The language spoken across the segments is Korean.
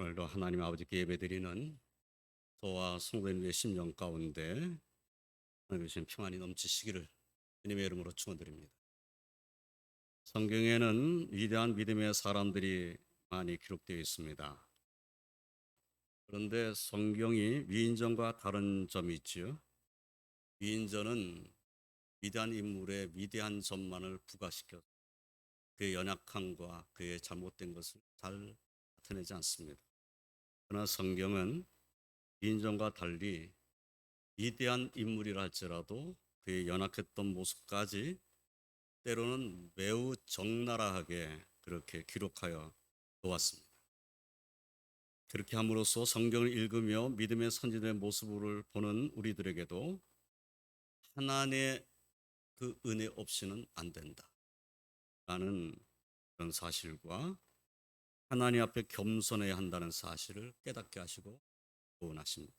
오늘도 하나님 아버지께 예배드리는 저와 성도님의 심령 가운데 하나님의 주신 평안이 넘치시기를 주님의 이름으로 축원드립니다. 성경에는 위대한 믿음의 사람들이 많이 기록되어 있습니다. 그런데 성경이 위인전과 다른 점이 있지요. 위인전은 위대한 인물의 위대한 점만을 부각시켜 그의 연약함과 그의 잘못된 것을 잘 나타내지 않습니다. 그러나 성경은 위인전과 달리 위대한 인물이라 할지라도 그의 연약했던 모습까지 때로는 매우 적나라하게 그렇게 기록하여 놓았습니다. 그렇게 함으로써 성경을 읽으며 믿음의 선진의 모습을 보는 우리들에게도 하나님의 그 은혜 없이는 안 된다 라는 그런 사실과 하나님 앞에 겸손해야 한다는 사실을 깨닫게 하시고 도원하십니다.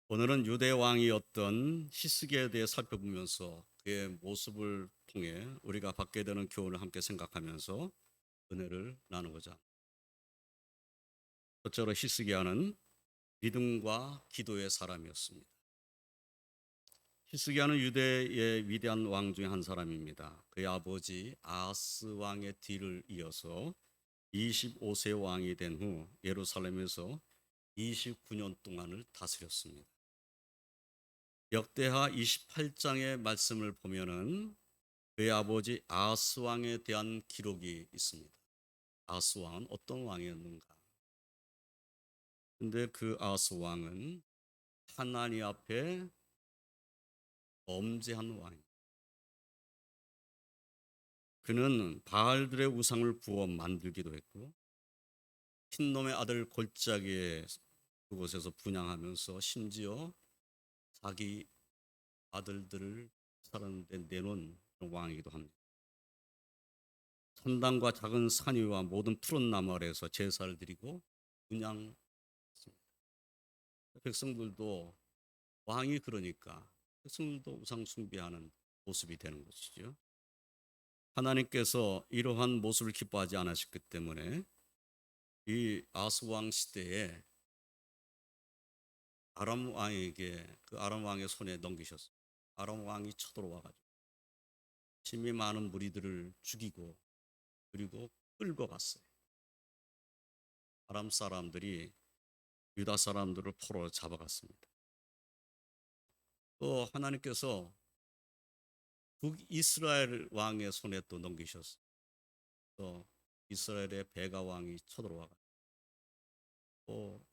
오늘은 유대 왕이었던 히스기야에 대해 살펴보면서 그의 모습을 통해 우리가 받게 되는 교훈을 함께 생각하면서 은혜를 나누고자 합니다. 첫째로 히스기야는 믿음과 기도의 사람이었습니다. 히스기야는 유대의 위대한 왕 중에 한 사람입니다. 그의 아버지 아하스 왕의 뒤를 이어서 25세 왕이 된 후 예루살렘에서 29년 동안을 다스렸습니다. 역대하 28장의 말씀을 보면은 그의 아버지 아하스 왕에 대한 기록이 있습니다. 아하스 왕은 어떤 왕이었는가? 근데 그 아하스 왕은 하나님 앞에 범죄한 왕입니다. 그는 바알들의 우상을 부어 만들기도 했고 흰놈의 아들 골짜기에 그곳에서 분양하면서 심지어 자기 아들들을 살았는데 내놓은 왕이기도 합니다. 산당과 작은 산 위와 모든 푸른 나무 아래에서 제사를 드리고 분양했습니다. 백성들도 왕이 그러니까 백성들도 우상 숭배하는 모습이 되는 것이죠. 하나님께서 이러한 모습을 기뻐하지 않으셨기 때문에 이 아스 왕 시대에 아람 왕에게 그 아람 왕의 손에 넘기셨어요. 아람 왕이 쳐들어와 가지고 심히 많은 무리들을 죽이고 그리고 끌고 갔어요. 아람 사람들이 유다 사람들을 포로 잡아갔습니다. 또 하나님께서 북이스라엘 왕의 손에 또 넘기셨어요. 또 이스라엘의 베가 왕이 쳐들어와 또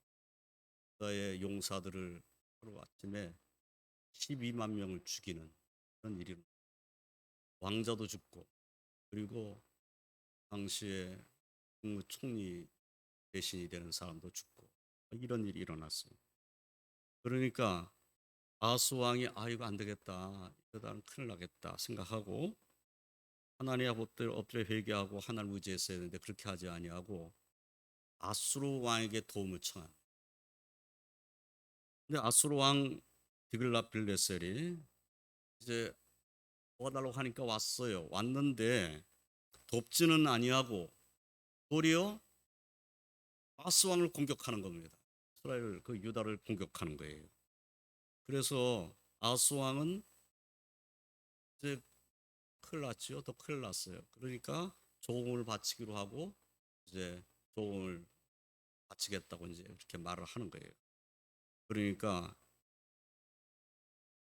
유다의 용사들을 하루 아침에 12만 명을 죽이는 그런 일이 왕자도 죽고 그리고 당시에 국무총리 대신이 되는 사람도 죽고 이런 일이 일어났습니다. 그러니까 아하스 왕이 이거 안 되겠다 이러다는 큰일 나겠다 생각하고 하나님 앞에 엎드려 회개하고 하나님을 의지했어야 했는데 그렇게 하지 아니하고 아수르 왕에게 도움을 청합니다. 근데 아수르 왕 디글라빌레셀이 이제 도와달라고 하니까 왔어요. 왔는데 돕지는 아니하고 도리어 아스 왕을 공격하는 겁니다. 이스라엘 그 유다를 공격하는 거예요. 그래서 아스 왕은 이제 큰일 났죠. 더 큰일 났어요. 그러니까 조공을 바치기로 하고 이제 조공을 바치겠다고 이제 이렇게 말을 하는 거예요. 그러니까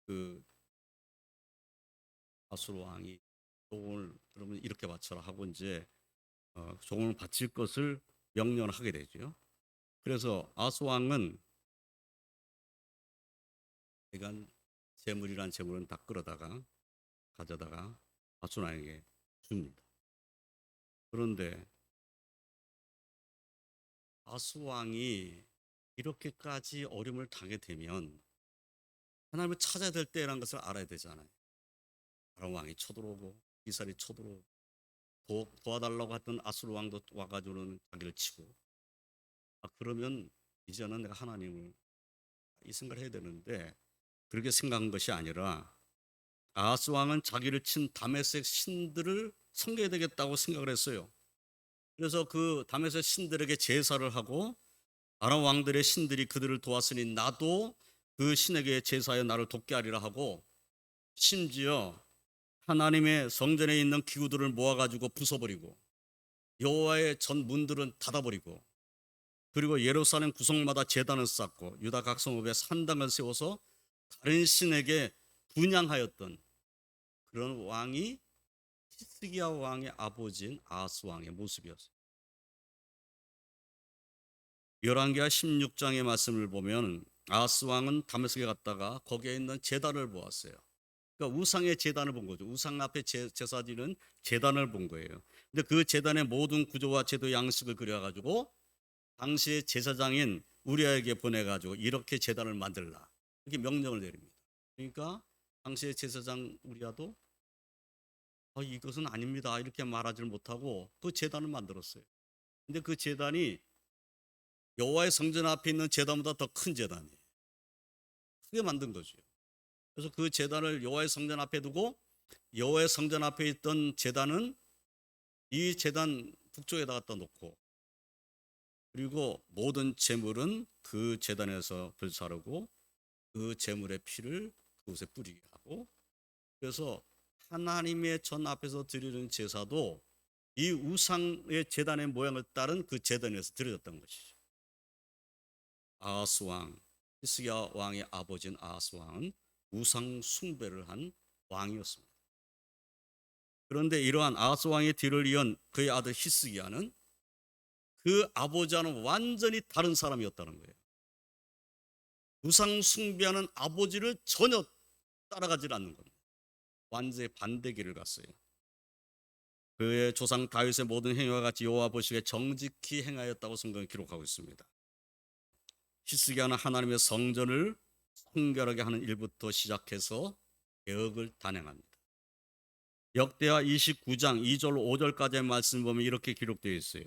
그 아수르 왕이 조공을 그러면 이렇게 바쳐라 하고 이제 조공을 바칠 것을 명령하게 되죠. 그래서 아수 왕은 그간 재물이란 재물은 다 끌어다가 가져다가 아수 왕에게 줍니다. 그런데 아수 왕이 이렇게까지 어려움을 당하게 되면 하나님을 찾아야 될 때라는 것을 알아야 되잖아요. 아람 왕이 쳐들어오고 이스라엘이 쳐들어오고 도와달라고 했던 아수르 왕도 와가지고는 자기를 치고 그러면 이제는 내가 하나님을 이 생각을 해야 되는데 그렇게 생각한 것이 아니라 아하스 왕은 자기를 친 다메섹 신들을 섬겨야 되겠다고 생각을 했어요. 그래서 그 다메섹 신들에게 제사를 하고 아람 왕들의 신들이 그들을 도왔으니 나도 그 신에게 제사하여 나를 돕게 하리라 하고, 심지어 하나님의 성전에 있는 기구들을 모아가지고 부숴버리고 여호와의 전 문들은 닫아버리고, 그리고 예루살렘 구석마다 제단을 쌓고 유다 각 성읍에 산당을 세워서 다른 신에게 분향하였던 그런 왕이 히스기야 왕의 아버지인 아하스 왕의 모습이었어요. 열왕기하 16장의 말씀을 보면 아하스 왕은 다메섹에 갔다가 거기에 있는 제단을 보았어요. 그러니까 우상의 제단을 본 거죠. 우상 앞에 제사 지는 제단을 본 거예요. 근데 그 제단의 모든 구조와 제도 양식을 그려가지고 당시의 제사장인 우리아에게 보내가지고 이렇게 제단을 만들라, 이렇게 명령을 내립니다. 그러니까 당시의 제사장 우리아도 이것은 아닙니다 이렇게 말하지를 못하고 그 제단을 만들었어요. 근데 그 제단이 여호와의 성전 앞에 있는 제단보다 더 큰 제단이에요. 크게 만든 거죠. 그래서 그 제단을 여호와의 성전 앞에 두고 여호와의 성전 앞에 있던 제단은 이 제단 북쪽에다 갖다 놓고, 그리고 모든 제물은 그 제단에서 불사르고 그 제물의 피를 그곳에 뿌리게 하고, 그래서 하나님의 전 앞에서 드리는 제사도 이 우상의 제단의 모양을 따른 그 제단에서 드려졌던 것이죠. 아하스 왕, 히스기야 왕의 아버지인 아하스 왕은 우상 숭배를 한 왕이었습니다. 그런데 이러한 아하스 왕의 뒤를 이은 그의 아들 히스기야는 그 아버지와는 완전히 다른 사람이었다는 거예요. 우상 숭배하는 아버지를 전혀 따라가지 않는 겁니다. 완전히 반대길을 갔어요. 그의 조상 다윗의 모든 행위와 같이 여호와 보시기에 정직히 행하였다고 성경에 기록하고 있습니다. 히스기야는 하나님의 성전을 성결하게 하는 일부터 시작해서 개혁을 단행합니다. 역대하 29장 2절 5절까지의 말씀 보면 이렇게 기록되어 있어요.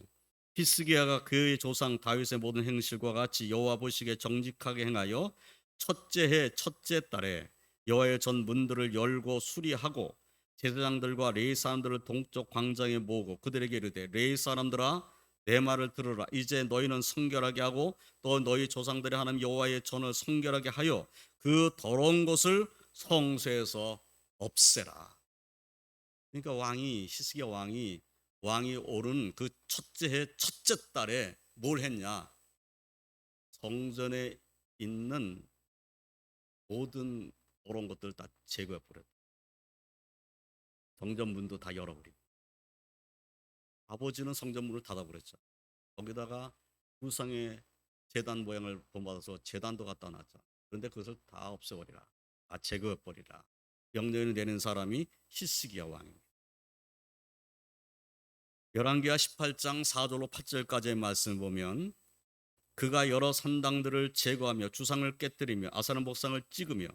히스기야가 그의 조상 다윗의 모든 행실과 같이 여호와 보시기에 정직하게 행하여 첫째 해 첫째 달에 여호와의 전 문들을 열고 수리하고 제사장들과 레위 사람들을 동쪽 광장에 모으고 그들에게 이르되 레위 사람들아 내 말을 들으라. 이제 너희는 성결하게 하고 또 너희 조상들의 하나님 여호와의 전을 성결하게 하여 그 더러운 것을 성소에서 없애라. 그러니까 히스기야 왕이 오른 그 첫째 해 첫째 달에 뭘 했냐? 성전에 있는 모든 더러운 것들을 다 제거해 버렸다. 성전 문도 다 열어버리고, 아버지는 성전 문을 닫아버렸죠. 거기다가 우상의 제단 모양을 본받아서 제단도 갖다 놨죠. 그런데 그것을 다 없애버리라, 다 제거해버리라 명령을 내린 사람이 히스기야 왕입니다. 열왕기하 18장 4절로 8절까지의 말씀을 보면 그가 여러 산당들을 제거하며 주상을 깨뜨리며 아사람 목상을 찍으며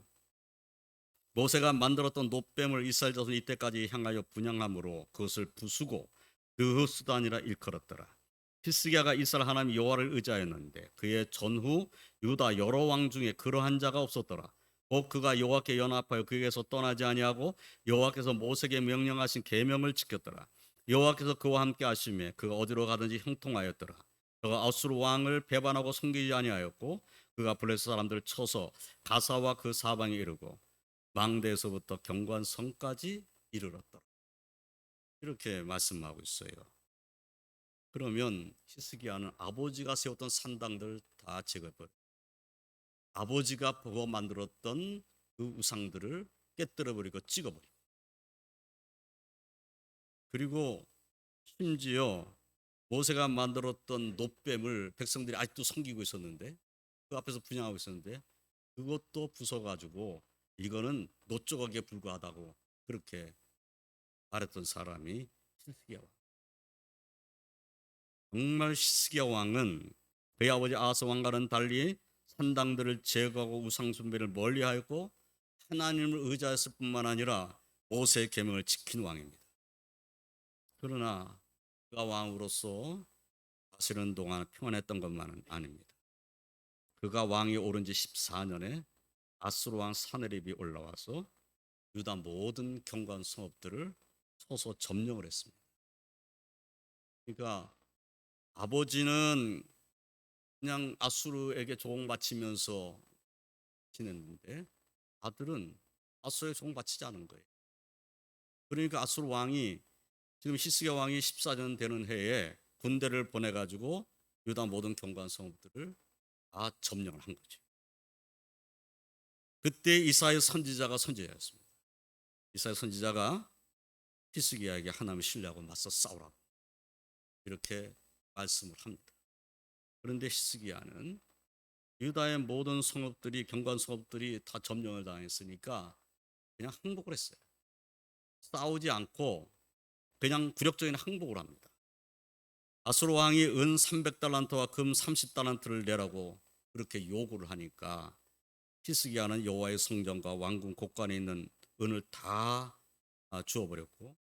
모세가 만들었던 놋뱀을 이스라엘 자손이 이때까지 향하여 분향함으로 그것을 부수고 그 수단이라 일컬었더라. 히스기야가 이스라엘 하나님 여호와를 의지하였는데 그의 전후 유다 여러 왕 중에 그러한 자가 없었더라. 곧 그가 여호와께 연합하여 그에게서 떠나지 아니하고 여호와께서 모세에게 명령하신 계명을 지켰더라. 여호와께서 그와 함께 하심에 그가 어디로 가든지 형통하였더라. 그가 아수르 왕을 배반하고 섬기지 아니하였고 그가 블레셋 사람들을 쳐서 가사와 그 사방에 이르고 망대에서부터 경관성까지 이르렀더라. 이렇게 말씀하고 있어요. 그러면 히스기야는 아버지가 세웠던 산당들을 다 제거해버려. 아버지가 보고 만들었던 그 우상들을 깨뜨려버리고 찍어버리고, 그리고 심지어 모세가 만들었던 놋뱀을 백성들이 아직도 섬기고 있었는데, 그 앞에서 분향하고 있었는데 그것도 부숴가지고 이거는 노조각에 불과하다고 그렇게 말했던 사람이 히스기야 왕. 정말 히스기야 왕은 그의 아버지 아하스 왕과는 달리 산당들을 제거하고 우상 숭배를 멀리하였고 하나님을 의지하였을 뿐만 아니라 모세의 계명을 지킨 왕입니다. 그러나 그가 왕으로서 다스리는 동안 평안했던 것만은 아닙니다. 그가 왕이 오른 지 14년에 아수르 왕 사네립이 올라와서 유다 모든 경관 성읍들을 쳐서 점령을 했습니다. 그러니까 아버지는 그냥 아수르에게 조공 바치면서 지냈는데 아들은 아수르에 조공 바치지 않은 거예요. 그러니까 아수르 왕이 지금 히스기야 왕이 14년 되는 해에 군대를 보내가지고 유다 모든 경관 성읍들을 다 점령을 한 거죠. 그때 이사야 선지자가 선지자였습니다. 이사야 선지자가 히스기야에게 하나님을 신뢰하고 맞서 싸우라고 이렇게 말씀을 합니다. 그런데 히스기야는 유다의 모든 성읍들이 경관 성읍들이 다 점령을 당했으니까 그냥 항복을 했어요. 싸우지 않고 그냥 굴욕적인 항복을 합니다. 아수르 왕이 은 300달란트와 금 30달란트를 내라고 그렇게 요구를 하니까 히스기야는 여호와의 성전과 왕궁 곳간에 있는 은을 다 주어버렸고,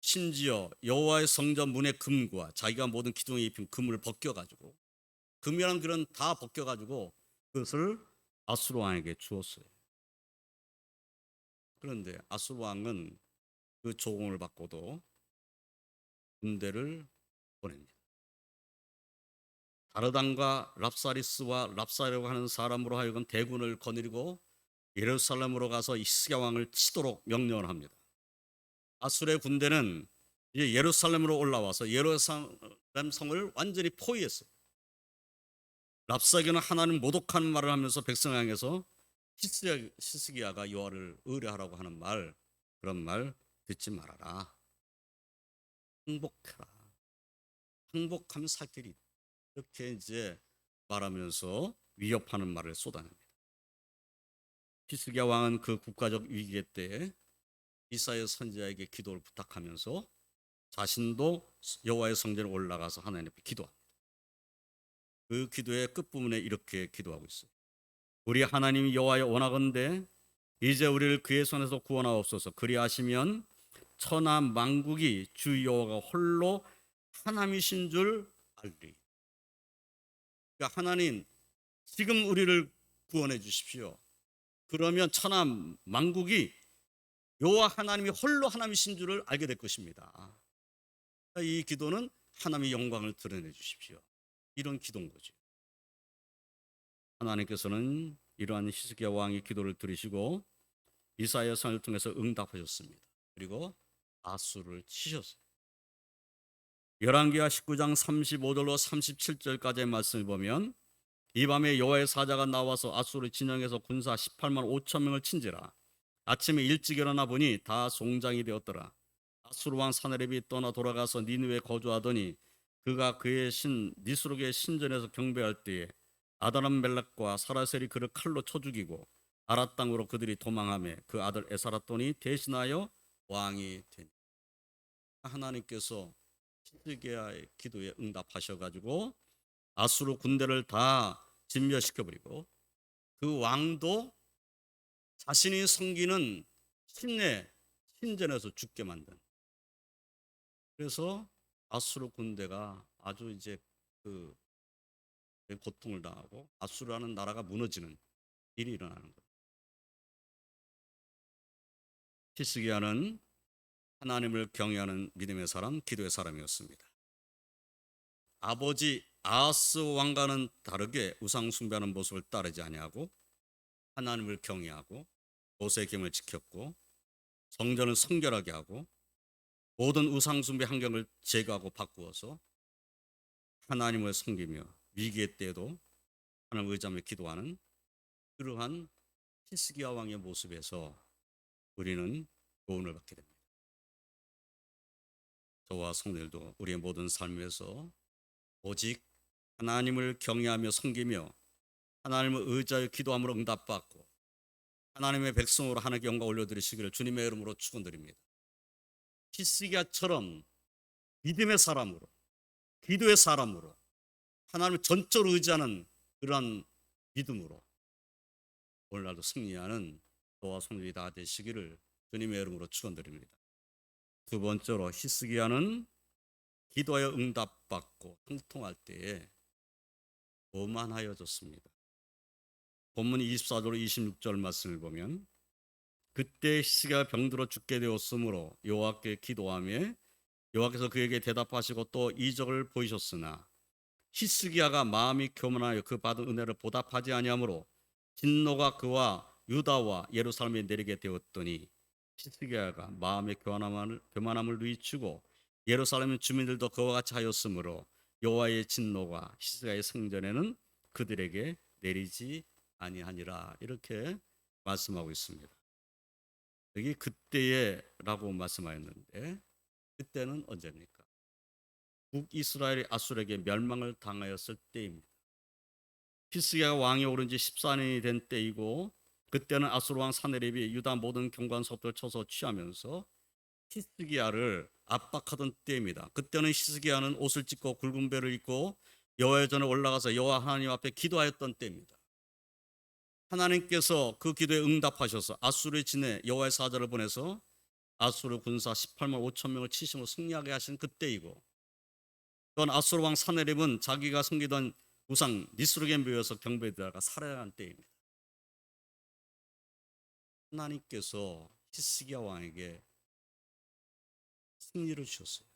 심지어 여호와의 성전 문의 금과 자기가 모든 기둥에 입힌 금을 벗겨가지고, 금이라는 글은 다 벗겨가지고 그것을 아수르 왕에게 주었어요. 그런데 아수르 왕은 그 조공을 받고도 군대를 보냅니다. 다르단과 랍사리스와 랍사리라고 하는 사람으로 하여금 대군을 거느리고 예루살렘으로 가서 히스기야 왕을 치도록 명령을 합니다. 아수르의 군대는 이제 예루살렘으로 올라와서 예루살렘 성을 완전히 포위했어요. 랍사기는 하나님 모독하는 말을 하면서 백성을 향해서 히스기야가 여호와를 의뢰하라고 하는 말, 그런 말 듣지 말아라. 항복해라. 항복하면 살 길이 있다. 이렇게 이제 말하면서 위협하는 말을 쏟아냅니다. 히스기야 왕은 그 국가적 위기 때 이사야 선지자에게 기도를 부탁하면서 자신도 여호와의 성전에 올라가서 하나님 앞에 기도합니다. 그 기도의 끝부분에 이렇게 기도하고 있어요. 우리 하나님 여호와여, 원하건대 이제 우리를 그의 손에서 구원하옵소서. 그리하시면 천하 만국이 주 여호와가 홀로 하나님이신 줄 알리. 그러니까 하나님, 지금 우리를 구원해 주십시오. 그러면 천하 만국이 여호와 하나님이 홀로 하나님이신 줄을 알게 될 것입니다. 이 기도는 하나님의 영광을 드러내 주십시오. 이런 기도인 거죠. 하나님께서는 이러한 히스기야 왕의 기도를 들으시고 이사야 선을 통해서 응답하셨습니다. 그리고 아수르를 치셨어요. 열왕기하 19장 35절로 37절까지의 말씀을 보면, 이 밤에 여호와의 사자가 나와서 아수르 진영에서 군사 18만 5천 명을 친지라. 아침에 일찍 일어나 보니 다 송장이 되었더라. 아수르 왕 사네립이 떠나 돌아가서 니느웨에 거주하더니 그가 그의 신 니스록의 신전에서 경배할 때에 아다람멜렉과 사라셀이 그를 칼로 쳐 죽이고 아랏 땅으로 그들이 도망하며 그 아들 에사라돈이 대신하여 왕이 되니. 하나님께서 히스기야의 기도에 응답하셔가지고 아수르 군대를 다 진멸시켜버리고 그 왕도 자신이 섬기는 신전에서 죽게 만든. 그래서 아수르 군대가 아주 이제 그 고통을 당하고 아수르라는 나라가 무너지는 일이 일어나는 거예요. 히스기야는 하나님을 경외하는 믿음의 사람, 기도의 사람이었습니다. 아버지 아하스 왕과는 다르게 우상 숭배하는 모습을 따르지 아니하고 하나님을 경외하고 모세의 계명을 지켰고 성전을 성결하게 하고 모든 우상 숭배 환경을 제거하고 바꾸어서 하나님을 섬기며 위기의 때에도 하나님을 의지하며 기도하는 그러한 히스기야 왕의 모습에서 우리는 교훈을 받게 됩니다. 저와 성도들도 우리의 모든 삶에서 오직 하나님을 경외하며 섬기며 하나님을 의지하여 기도함으로 응답받고 하나님의 백성으로 하나님께 영광 올려드리시기를 주님의 이름으로 축원드립니다. 히스기야처럼 믿음의 사람으로, 기도의 사람으로, 하나님을 전적으로 의지하는 그러한 믿음으로 오늘날도 승리하는 저와 성도들이 다 되시기를 주님의 이름으로 축원드립니다. 두 번째로 히스기야는 기도하여 응답받고 형통할 때에 오만하여졌습니다. 본문 24절 26절 말씀을 보면, 그때 히스기야가 병들어 죽게 되었으므로 여호와께 기도하며 여호와께서 그에게 대답하시고 또 이적을 보이셨으나 히스기야가 마음이 교만하여 그 받은 은혜를 보답하지 아니하므로 진노가 그와 유다와 예루살렘에 내리게 되었더니 히스기야가 마음의 교만함을 누이치고 예루살렘 주민들도 그와 같이 하였으므로 여호와의 진노가 히스기야의 성전에는 그들에게 내리지 아니하니라. 이렇게 말씀하고 있습니다. 여기 그때에라고 말씀하였는데 그때는 언제입니까? 북이스라엘이 아수르에게 멸망을 당하였을 때입니다. 히스기야가 왕이 오른 지 14년이 된 때이고 그때는 아수르 왕 사네립이 유다 모든 경관석들을 쳐서 취하면서 히스기야를 압박하던 때입니다. 그때는 히스기야는 옷을 찢고 굵은 배를 입고 여호와의 전에 올라가서 여호와 하나님 앞에 기도하였던 때입니다. 하나님께서 그 기도에 응답하셔서 아수르의 진에 여호와의 사자를 보내서 아수르 군사 18만 5천 명을 치심으로 승리하게 하신 그때이고, 또한 아수르 왕 사네립은 자기가 섬기던 우상 니스룩에 모여서 경배하다가 살해한 때입니다. 하나님께서 히스기야 왕에게 승리를 주셨어요.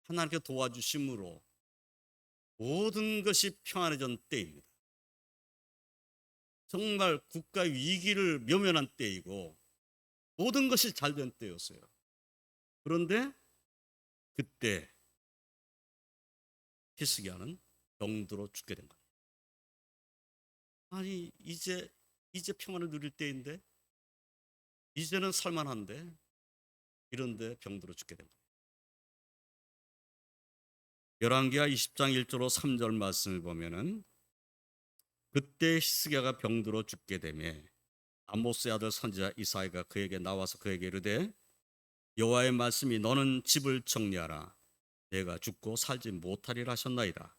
하나님께 도와주심으로 모든 것이 평안해진 때입니다. 정말 국가 위기를 모면한 때이고 모든 것이 잘된 때였어요. 그런데 그때 히스기야는 병들어 죽게 된 거예요. 아니 이제 평안을 누릴 때인데, 이제는 살만한데, 이런데 병들어 죽게 된 거예요. 열왕기하 20장 1절로 3절 말씀을 보면은 그때 히스기야가 병들어 죽게 되매 아모스의 아들 선지자 이사야가 그에게 나와서 그에게 이르되 여호와의 말씀이 너는 집을 정리하라 내가 죽고 살지 못하리라 하셨나이다.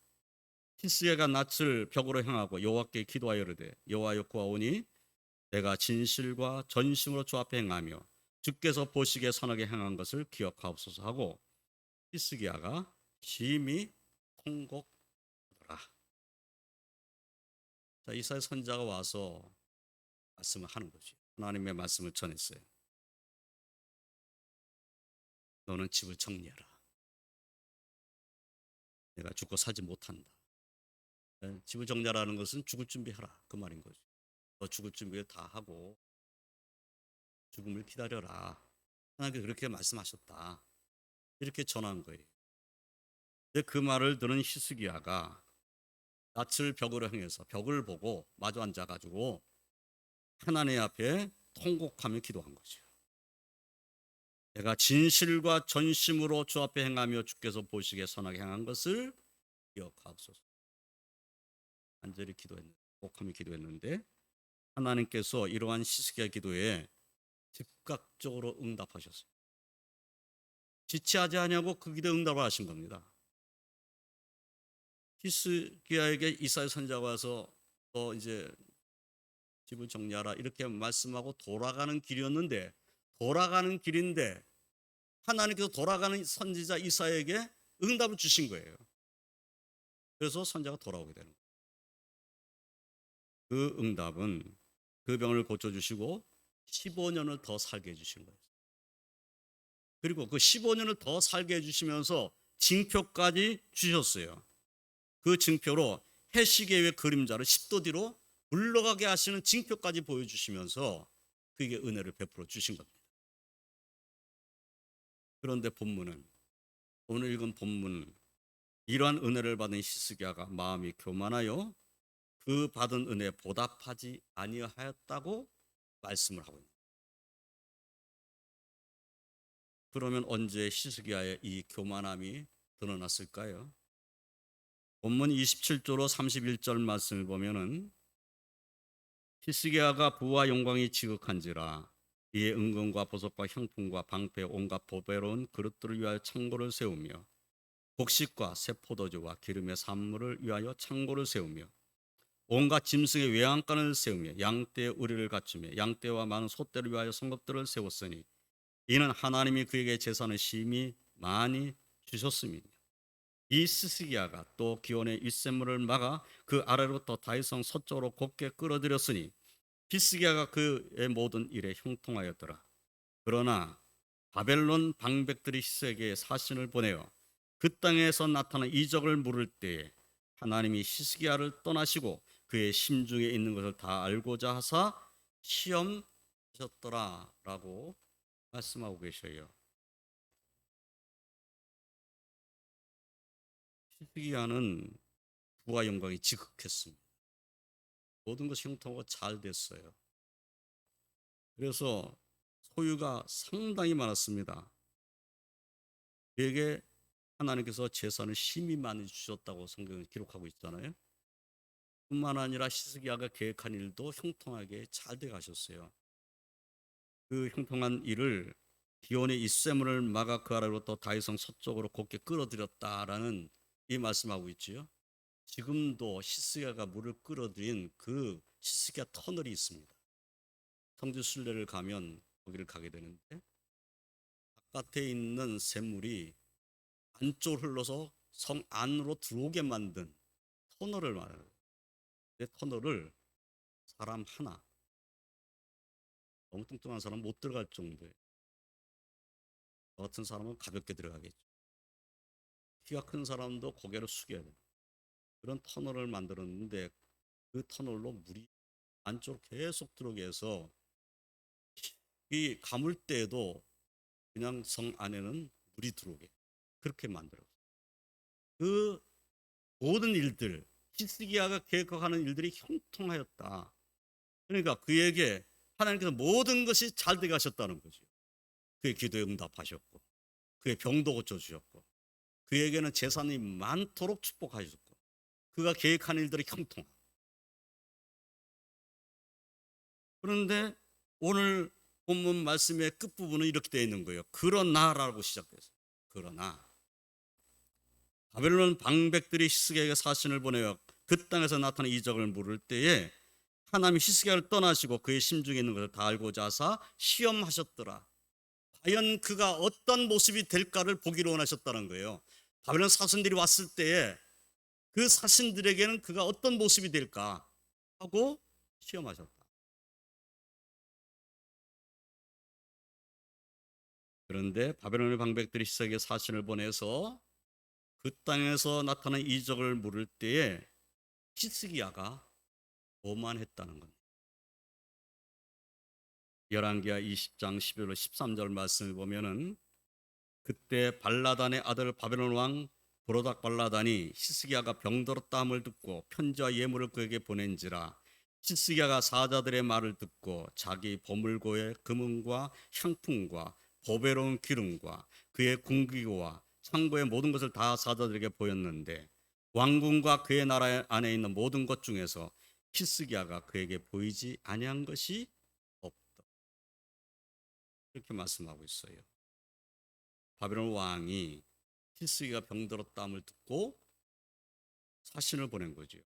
히스기야가 낯을 벽으로 향하고 여호와께 기도하여 이르되 여호와여 구하오니 내가 진실과 전심으로 주 앞에 행하며 주께서 보시기에 선하게 행한 것을 기억하옵소서 하고 히스기야가 심히 통곡하더라. 자, 이사야 선지자가 와서 말씀을 하는 거죠. 하나님의 말씀을 전했어요. 너는 집을 정리해라. 내가 죽고 살지 못한다. 집을 정리하라는 것은 죽을 준비하라 그 말인 거죠. 너 죽을 준비를 다 하고 죽음을 기다려라. 하나님께 그렇게 말씀하셨다. 이렇게 전한 거예요. 근데 그 말을 들은 히스기야가 낯을 벽으로 향해서 벽을 보고 마주 앉아가지고 하나님 앞에 통곡하며 기도한 거죠. 내가 진실과 전심으로 주 앞에 행하며 주께서 보시기에 선하게 행한 것을 기억하옵소서. 간절히 기도했는데, 통곡하며 기도했는데 하나님께서 이러한 히스기야 기도에 즉각적으로 응답하셨어요. 지체하지 아니하고 그 기도에 응답을 하신 겁니다. 히스기야에게 이사야 선지자가 와서 너 이제 집을 정리하라 이렇게 말씀하고 돌아가는 길이었는데, 돌아가는 길인데 하나님께서 돌아가는 선지자 이사야에게 응답을 주신 거예요. 그래서 선지자가 돌아오게 되는 거예요. 그 응답은 그 병을 고쳐주시고 15년을 더 살게 해주신 거예요. 그리고 그 15년을 더 살게 해주시면서 징표까지 주셨어요. 그 징표로 해시계의 그림자를 10도 뒤로 물러가게 하시는 징표까지 보여주시면서 그에게 은혜를 베풀어 주신 겁니다. 그런데 본문은, 오늘 읽은 본문은 이러한 은혜를 받은 히스기야가 마음이 교만하여 그 받은 은혜에 보답하지 아니하였다고 말씀을 하고 있습니다. 그러면 언제 히스기야의 이 교만함이 드러났을까요? 본문 27절로 31절 말씀을 보면은 히스기야가 부와 영광이 지극한지라 이에 은금과 보석과 향품과 방패 온갖 보배로운 그릇들을 위하여 창고를 세우며 곡식과 새 포도주와 기름의 산물을 위하여 창고를 세우며 온갖 짐승의 외양간을 세우며 양떼의 의리를 갖추며 양떼와 많은 소떼를 위하여 성읍들을 세웠으니 이는 하나님이 그에게 재산을 심히 많이 주셨음이니라. 이 히스기야가 또 기온의 윗샘물을 막아 그 아래로부터 다윗성 서쪽으로 곱게 끌어들였으니 히스기야가 그의 모든 일에 형통하였더라. 그러나 바벨론 방백들이 히스기야에게 사신을 보내어 그 땅에서 나타난 이적을 물을 때에 하나님이 히스기야를 떠나시고 그의 심중에 있는 것을 다 알고자 하사 시험하셨더라라고 말씀하고 계셔요. 히스기야는 부와 영광이 지극했습니다. 모든 것이 형통하고 잘 됐어요. 그래서 소유가 상당히 많았습니다. 그에게 하나님께서 재산을 심히 많이 주셨다고 성경을 기록하고 있잖아요. 뿐만 아니라 히스기야가 계획한 일도 형통하게 잘 돼 가셨어요. 그 형통한 일을 기온의 이세문을 막아 그 아래로부터 다윗성 서쪽으로 곧게 끌어들였다라는 이 말씀하고 있지요. 지금도 히스기야가 물을 끌어들인 그 히스기야 터널이 있습니다. 성지 순례를 가면 거기를 가게 되는데 바깥에 있는 샘물이 안쪽으로 흘러서 성 안으로 들어오게 만든 터널을 말해요. 그 터널을 사람 하나, 너무 뚱뚱한 사람은 못 들어갈 정도예요. 저 같은 사람은 가볍게 들어가겠죠. 키가 큰 사람도 고개를 숙여야 돼요. 그런 터널을 만들었는데 그 터널로 물이 안쪽으로 계속 들어오게 해서 이 가물 때에도 그냥 성 안에는 물이 들어오게 그렇게 만들었어요. 그 모든 일들, 히스기야가 계획하는 일들이 형통하였다. 그러니까 그에게 하나님께서 모든 것이 잘 되게 하셨다는 거죠. 그의 기도에 응답하셨고 그의 병도 고쳐주셨고 그에게는 재산이 많도록 축복하셨고 그가 계획한 일들이 형통하고. 그런데 오늘 본문 말씀의 끝부분은 이렇게 되어 있는 거예요. 그러나라고 시작돼서 그러나 바벨론 방백들이 히스기야에게 사신을 보내어 그 땅에서 나타난 이적을 물을 때에 하나님이 히스기야를 떠나시고 그의 심중에 있는 것을 다 알고자 하사 시험하셨더라. 과연 그가 어떤 모습이 될까를 보기를 원하셨다는 거예요. 바벨론 사신들이 왔을 때에 그 사신들에게는 그가 어떤 모습이 될까 하고 시험하셨다. 그런데 바벨론의 방백들이 히스기야에게 사신을 보내서 그 땅에서 나타난 이적을 물을 때에 히스기야가 오만했다는 겁니다. 열왕기하 20장 11절 13절 말씀을 보면은 그때 발라단의 아들 바벨론 왕 브로닥 발라단이 히스기야가 병들었다 함을 듣고 편지와 예물을 그에게 보낸지라 히스기야가 사자들의 말을 듣고 자기 보물고의 금은과 향품과 보배로운 기름과 그의 궁기고와 창고의 모든 것을 다 사자들에게 보였는데 왕궁과 그의 나라 안에 있는 모든 것 중에서 히스기야가 그에게 보이지 아니한 것이 없다. 이렇게 말씀하고 있어요. 바벨론 왕이 히스기야가 병들었다함을 듣고 사신을 보낸 거죠.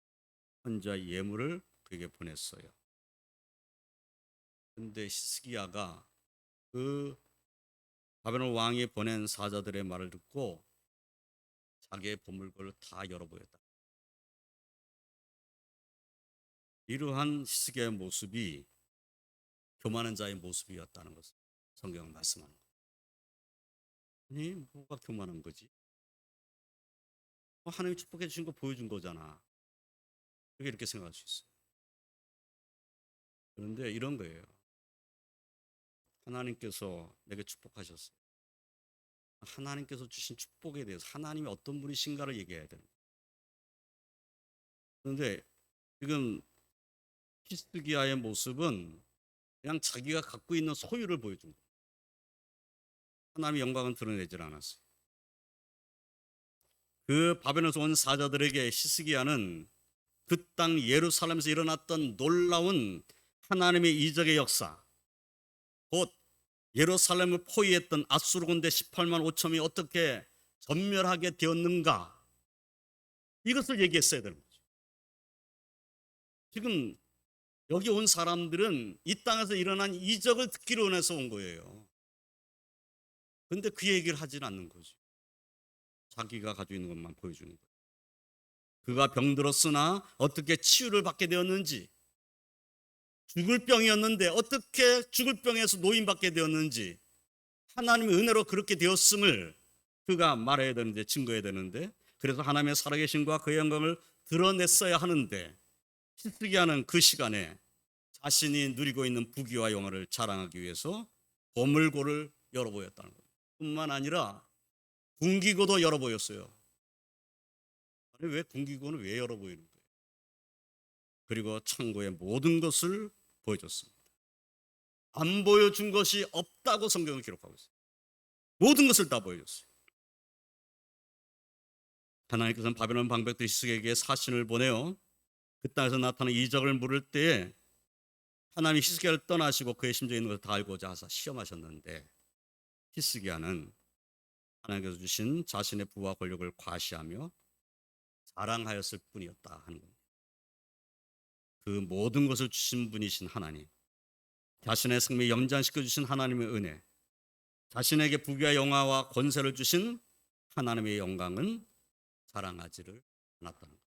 혼자 예물을 그에게 보냈어요. 그런데 히스기야가 그 바벨론 왕이 보낸 사자들의 말을 듣고 자기의 보물고를 다 열어보였다. 이러한 히스기야의 모습이 교만한 자의 모습이었다는 것을 성경은 말씀하는 거예요. 아니 뭐가 교만한 거지? 하나님이 축복해 주신 거 보여준 거잖아. 이렇게 생각할 수 있어요. 그런데 이런 거예요. 하나님께서 내게 축복하셨어요. 하나님께서 주신 축복에 대해서 하나님이 어떤 분이신가를 얘기해야 되는 거예요. 그런데 지금 히스기야의 모습은 그냥 자기가 갖고 있는 소유를 보여준 거예요. 하나님의 영광은 드러내질 않았어요. 그 바벨론에서 온 사자들에게 히스기야는 그 땅 예루살렘에서 일어났던 놀라운 하나님의 이적의 역사, 곧 예루살렘을 포위했던 아수르 군대 18만 5천이 어떻게 전멸하게 되었는가, 이것을 얘기했어야 되는 거죠. 지금 여기 온 사람들은 이 땅에서 일어난 이적을 듣기로 원해서 온 거예요. 그런데 그 얘기를 하진 않는 거죠. 자기가 가지고 있는 것만 보여주는 거예요. 그가 병들었으나 어떻게 치유를 받게 되었는지, 죽을 병이었는데 어떻게 죽을 병에서 노인받게 되었는지, 하나님의 은혜로 그렇게 되었음을 그가 말해야 되는데, 증거해야 되는데, 그래서 하나님의 살아계심과 그의 영광을 드러냈어야 하는데, 히스기야는 그 시간에 자신이 누리고 있는 부귀와 영화를 자랑하기 위해서 보물고를 열어보였다는 거예요. 뿐만 아니라 궁기고도 열어보였어요. 아니, 왜 궁기고는 왜 열어보이는 거예요? 그리고 창고의 모든 것을 보여줬습니다. 안 보여준 것이 없다고 성경을 기록하고 있어요. 모든 것을 다 보여줬어요. 하나님께서는 바벨론 방백들 히스기야에게 사신을 보내어 그 땅에서 나타나는 이적을 물을 때에 하나님이 히스기야를 떠나시고 그의 심정에 있는 것을 다 알고자 하사 시험하셨는데, 히스기야는 하나님께서 주신 자신의 부와 권력을 과시하며 자랑하였을 뿐이었다 하는 겁니다. 그 모든 것을 주신 분이신 하나님, 자신의 생명을 염전시켜 주신 하나님의 은혜, 자신에게 부귀와 영화와 권세를 주신 하나님의 영광은 자랑하지를 않았다는 것,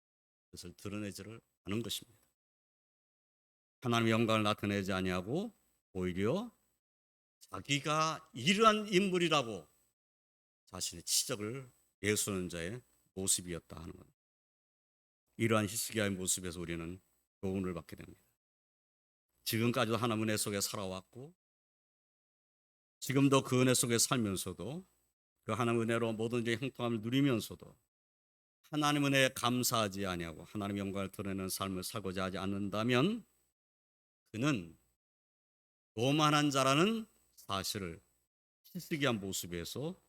그것을 드러내지를 않은 것입니다. 하나님의 영광을 나타내지 아니하고 오히려 자기가 이러한 인물이라고 자신의 치적을 내세우는 자의 모습이었다 하는 것. 이러한 히스기야의 모습에서 우리는 교훈을 받게 됩니다. 지금까지도 하나님의 은혜 속에 살아왔고, 지금도 그 은혜 속에 살면서도, 그 하나님의 은혜로 모든지 형통함을 누리면서도 하나님 은혜에 감사하지 아니하고 하나님 영광을 드러내는 삶을 살고자 하지 않는다면 그는 교만한 자라는 사실을 히스기야 모습에서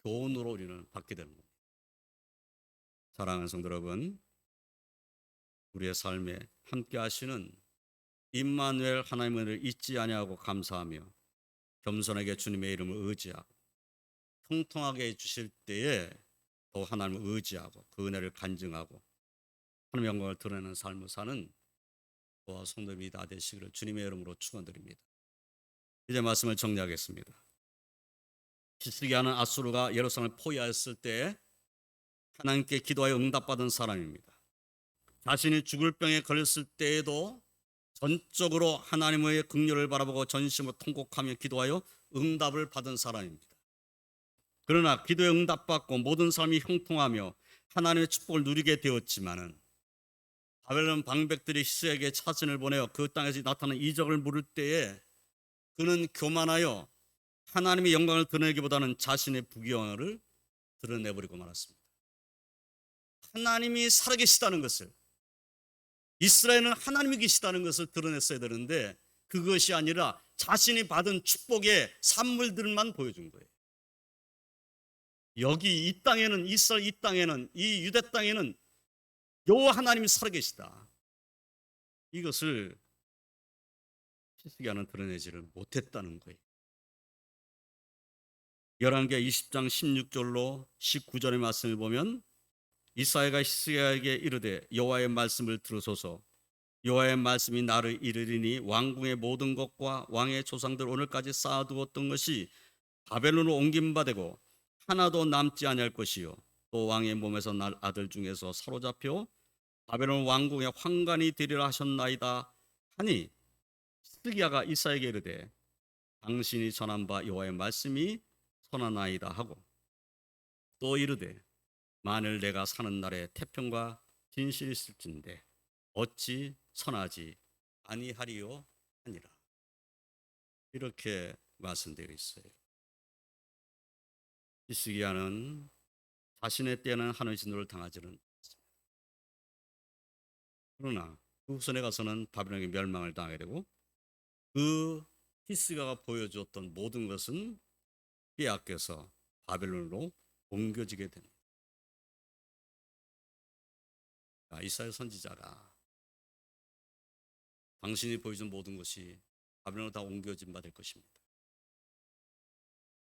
교훈으로 우리는 받게 되는 겁니다. 사랑하는 성도 여러분, 우리의 삶에 함께 하시는 임마누엘 하나님의 은혜를 잊지 아니하고 감사하며 겸손하게 주님의 이름을 의지하고 형통하게 해주실 때에 더 하나님을 의지하고 그 은혜를 간증하고 하나님의 영광을 드러내는 삶을 사는 저와 성도님이 다 되시기를 주님의 이름으로 축원드립니다. 이제 말씀을 정리하겠습니다. 히스기야는 아수르가 예루살렘을 포위하였을 때 하나님께 기도하여 응답받은 사람입니다. 자신이 죽을 병에 걸렸을 때에도 전적으로 하나님의 긍휼을 바라보고 전심으로 통곡하며 기도하여 응답을 받은 사람입니다. 그러나 기도에 응답받고 모든 삶이 형통하며 하나님의 축복을 누리게 되었지만은 바벨론 방백들이 히스기야에게 사신을 보내어 그 땅에서 나타난 이적을 물을 때에 그는 교만하여 하나님의 영광을 드러내기보다는 자신의 부귀영화를 드러내버리고 말았습니다. 하나님이 살아계시다는 것을, 이스라엘은 하나님이 계시다는 것을 드러냈어야 되는데 그것이 아니라 자신이 받은 축복의 산물들만 보여준 거예요. 여기 이 땅에는, 이스라엘 이 땅에는, 이 유대 땅에는 여호와 하나님이 살아계시다, 이것을 히스기야는 드러내지를 못했다는 거예요. 열왕기하 20장 16절로 19절의 말씀을 보면 이사야가 히스기야에게 이르되 여호와의 말씀을 들으소서. 여호와의 말씀이 나를 이르리니 왕궁의 모든 것과 왕의 조상들 오늘까지 쌓아두었던 것이 바벨론으로 옮김받고 하나도 남지 아니할 것이요, 또 왕의 몸에서 날 아들 중에서 사로잡혀 바벨론 왕궁의 환관이 되리라 하셨나이다 하니, 히스기야가 이사야에게 이르되 당신이 전한 바 여호와의 말씀이 선하나이다 하고, 또 이르되 만일 내가 사는 날에 태평과 진실이 있을진데 어찌 선하지 아니하리요 하니라. 이렇게 말씀되어 있어요. 히스기야는 자신의 때는 하나님의 진노를 당하지는 않습니다. 그러나 그 후손에 가서는 바벨론에게 멸망을 당하게 되고, 그 히스기야가 보여주었던 모든 것은 빼앗겨서 바벨론으로 옮겨지게 됩니다. 이사야 선지자가 당신이 보여준 모든 것이 바벨론으로 다 옮겨진 바 될 것입니다.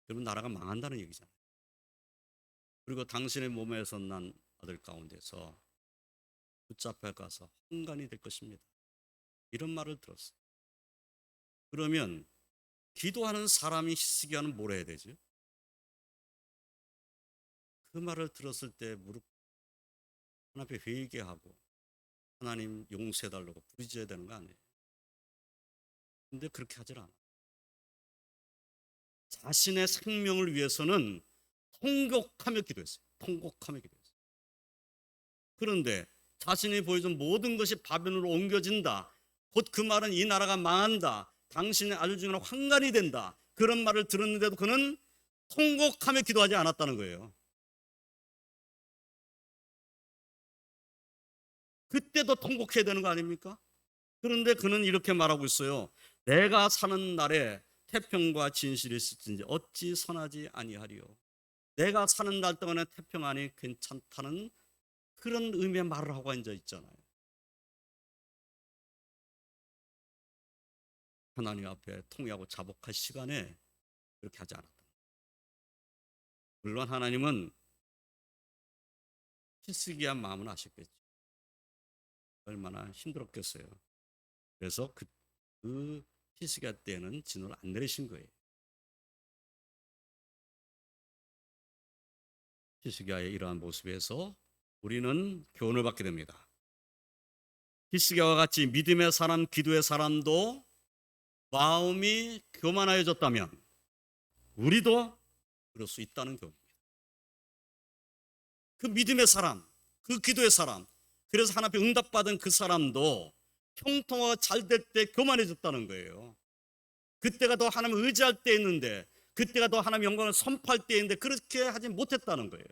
그러면 나라가 망한다는 얘기잖아요. 그리고 당신의 몸에서 난 아들 가운데서 붙잡혀 가서 환관이 될 것입니다, 이런 말을 들었어요. 그러면 기도하는 사람이 히스기야는 뭘 해야 되죠? 그 말을 들었을 때 무릎 하나님 앞에 회개하고 하나님 용서해달라고 부르짖어야 되는 거 아니에요? 근데 그렇게 하질 않아. 자신의 생명을 위해서는 통곡하며 기도했어요. 통곡하며 기도했어요. 그런데 자신이 보여준 모든 것이 바벨론으로 옮겨진다. 곧 그 말은 이 나라가 망한다. 당신의 아들 중에 환관이 된다. 그런 말을 들었는데도 그는 통곡하며 기도하지 않았다는 거예요. 그때도 통곡해야 되는 거 아닙니까? 그런데 그는 이렇게 말하고 있어요. 내가 사는 날에 태평과 진실이 있을진지 어찌 선하지 아니하리요. 내가 사는 날 동안에 태평 안이 괜찮다는 그런 의미의 말을 하고 앉아 있잖아요. 하나님 앞에 통회하고 자복할 시간에 그렇게 하지 않았다. 물론 하나님은 히스기야 마음은 아셨겠죠. 얼마나 힘들었겠어요. 그래서 그 히스기야 때는 진노를 안 내리신 거예요. 히스기야의 이러한 모습에서 우리는 교훈을 받게 됩니다. 히스기야와 같이 믿음의 사람, 기도의 사람도 마음이 교만하여졌다면 우리도 그럴 수 있다는 교훈입니다. 그 믿음의 사람, 그 기도의 사람, 그래서 하나님 앞에 응답받은 그 사람도 형통화가 잘 될 때 교만해졌다는 거예요. 그때가 더 하나님 의지할 때 있는데, 그때가 더 하나님 영광을 선포할 때 있는데 그렇게 하지 못했다는 거예요.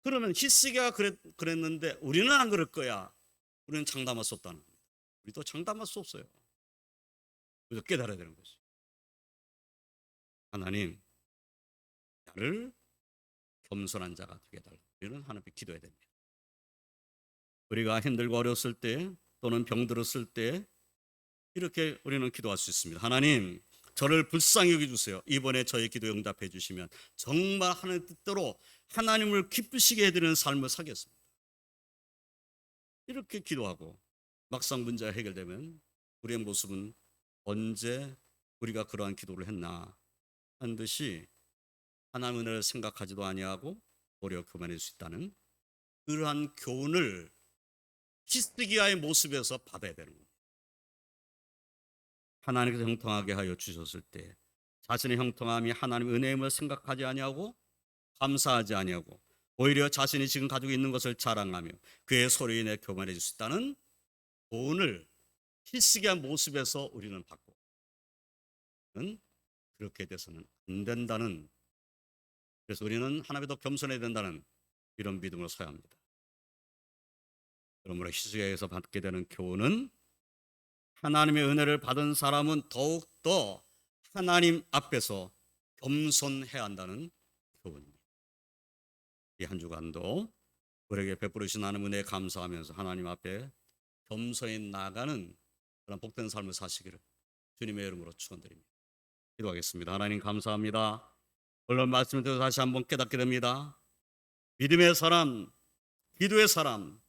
그러면 히스기야가 그랬는데 우리는 안 그럴 거야. 우리는 장담할 수 없다는 겁니다. 우리도 장담할 수 없어요. 그래서 깨달아야 되는 거죠. 하나님, 나를 겸손한 자가 되게 해달라고 우리는 하나님께 기도해야 됩니다. 우리가 힘들고 어려웠을 때 또는 병들었을 때 이렇게 우리는 기도할 수 있습니다. 하나님, 저를 불쌍히 여겨주세요. 이번에 저의 기도에 응답해 주시면 정말 하나님 뜻대로 하나님을 기쁘시게 해드리는 삶을 살겠습니다. 이렇게 기도하고 막상 문제가 해결되면 우리의 모습은 언제 우리가 그러한 기도를 했나 하는 듯이 하나님의 은혜를 생각하지도 아니하고 오히려 교만할 수 있다는 그러한 교훈을 히스기야의 모습에서 받아야 되는 겁니다. 하나님께서 형통하게 하여 주셨을 때 자신의 형통함이 하나님의 은혜임을 생각하지 아니하고 감사하지 아니하고 오히려 자신이 지금 가지고 있는 것을 자랑하며 그의 소리로 인해 교만해질 수 있다는 교훈을 히스기야 모습에서 우리는 받고 그렇게 돼서는 안 된다는, 그래서 우리는 하나님에 더 겸손해야 된다는 이런 믿음으로 서야 합니다. 그러므로 히스기야에서 받게 되는 교훈은 하나님의 은혜를 받은 사람은 더욱더 하나님 앞에서 겸손해야 한다는 교훈입니다. 이 한 주간도 우리에게 베풀으신 하나님 은혜에 감사하면서 하나님 앞에 겸손히 나가는 그런 복된 삶을 사시기를 주님의 이름으로 축원드립니다. 기도하겠습니다. 하나님 감사합니다. 오늘 말씀을 통해서 다시 한번 깨닫게 됩니다. 믿음의 사람, 기도의 사람,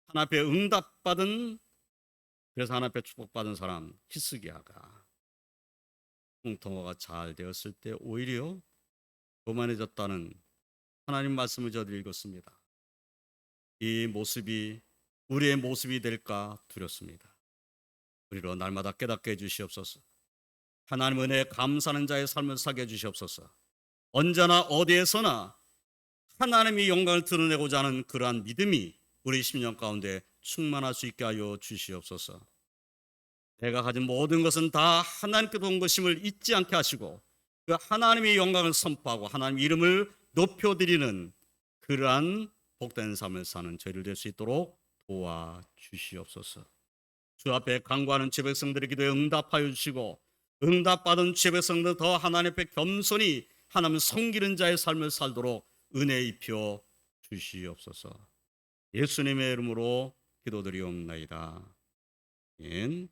하나님 앞에 응답받은, 그래서 하나님 앞에 축복받은 사람 히스기야가 형통화가 잘 되었을 때 오히려 교만해졌다는 하나님 말씀을 저도 읽었습니다. 이 모습이 우리의 모습이 될까 두렵습니다. 우리로 날마다 깨닫게 해주시옵소서. 하나님 은혜에 감사하는 자의 삶을 살게 해주시옵소서. 언제나 어디에서나 하나님의 영광을 드러내고자 하는 그러한 믿음이 우리 심령 가운데 충만할 수 있게 하여 주시옵소서. 내가 가진 모든 것은 다 하나님께서 온 것임을 잊지 않게 하시고 그 하나님의 영광을 선포하고 하나님 이름을 높여드리는 그러한 복된 삶을 사는 저희를 될 수 있도록 도와주시옵소서. 주 앞에 간구하는 주의 백성들의 기도에 응답하여 주시고 응답받은 주의 백성들 더 하나님 앞에 겸손히 하나님 섬기는 자의 삶을 살도록 은혜 입혀 주시옵소서. 예수님의 이름으로 기도드리옵나이다. 아멘.